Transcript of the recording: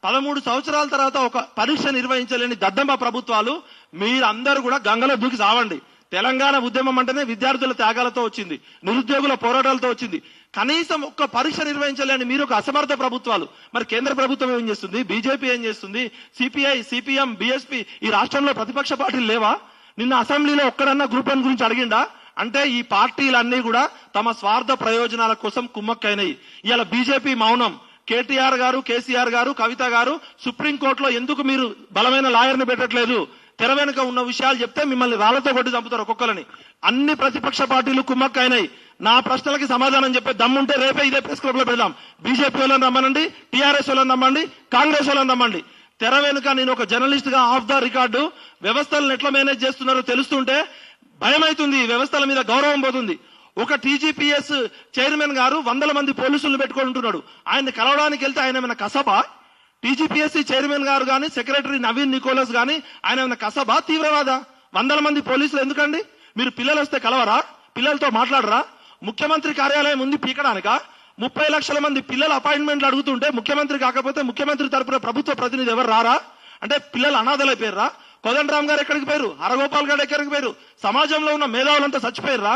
13 సంవత్సరాల తర్వాత ఒక పరీక్ష నిర్వహించలేని దద్దమ్మ ప్రభుత్వాలు మీరందరూ కూడా గంగలో దూకి సావండి. తెలంగాణ ఉద్యమం అంటేనే విద్యార్థుల త్యాగాలతో వచ్చింది, నిరుద్యోగుల పోరాటాలతో వచ్చింది. కనీసం ఒక్క పరీక్ష నిర్వహించలేని మీరు ఒక అసమర్థ ప్రభుత్వాలు. మరి కేంద్ర ప్రభుత్వం ఏం చేస్తుంది, బీజేపీ ఏం చేస్తుంది, సిపిఐ, సిపిఎం, బీఎస్పీ ఈ రాష్ట్రంలో ప్రతిపక్ష పార్టీలు లేవా? నిన్న అసెంబ్లీలో ఒక్కడన్నా గ్రూప్ 1 గురించి అడిగిండా? అంటే ఈ పార్టీలన్నీ కూడా తమ స్వార్థ ప్రయోజనాల కోసం కుమ్మక్కైనాయి. ఇవాళ బీజేపీ మౌనం. కేటీఆర్ గారు, కేసీఆర్ గారు, కవిత గారు సుప్రీంకోర్టులో ఎందుకు మీరు బలమైన లాయర్ని పెట్టట్లేదు? తెర వెనుక ఉన్న విషయాలు చెప్తే మిమ్మల్ని రాళ్లతో కొట్టి చంపుతారు ఒక్కొక్కరిని. అన్ని ప్రతిపక్ష పార్టీలు కుమ్మక్కైనాయి. నా ప్రశ్నలకి సమాధానం చెప్పే దమ్ముంటే రేపే ఇదే ప్రెస్ క్లబ్ లో పెడదాం. బీజేపీ వాళ్ళని రమ్మనండి, టీఆర్ఎస్ వాళ్ళని రమ్మండి, కాంగ్రెస్ వాళ్ళని రమ్మండి. తెర వెనుక నేను ఒక జర్నలిస్ట్ గా ఆఫ్ ద రికార్డు వ్యవస్థలను ఎట్లా మేనేజ్ చేస్తున్నారో తెలుస్తుంటే భయమైతుంది. వ్యవస్థల మీద గౌరవం పోతుంది. ఒక టీజీపీఎస్ చైర్మన్ గారు 100 మంది పోలీసులను పెట్టుకుంటున్నాడు. ఆయన్ని కలవడానికి వెళ్తే ఆయన ఏమైనా కసబా? టీజీపీఎస్సీ చైర్మన్ గారు గాని, సెక్రటరీ నవీన్ నికోలస్ గాని ఆయన ఏమైనా కసబా, తీవ్రవాద? 100 మంది పోలీసులు ఎందుకండి? మీరు పిల్లలు వస్తే కలవరా? పిల్లలతో మాట్లాడరా? ముఖ్యమంత్రి కార్యాలయం ఉంది పీకడానిక? 30 లక్షల మంది పిల్లల అపాయింట్మెంట్లు అడుగుతుంటే ముఖ్యమంత్రి కాకపోతే ముఖ్యమంత్రి తరపున ప్రభుత్వ ప్రతినిధి ఎవరు రారా? అంటే పిల్లలు అనాథలైపోయారా? కోదండరామ్ గారు ఎక్కడికి పోయారు? హరగోపాల్ గారు ఎక్కడికి పోయారు? సమాజంలో ఉన్న మేధావులంతా చచ్చిపోయారా?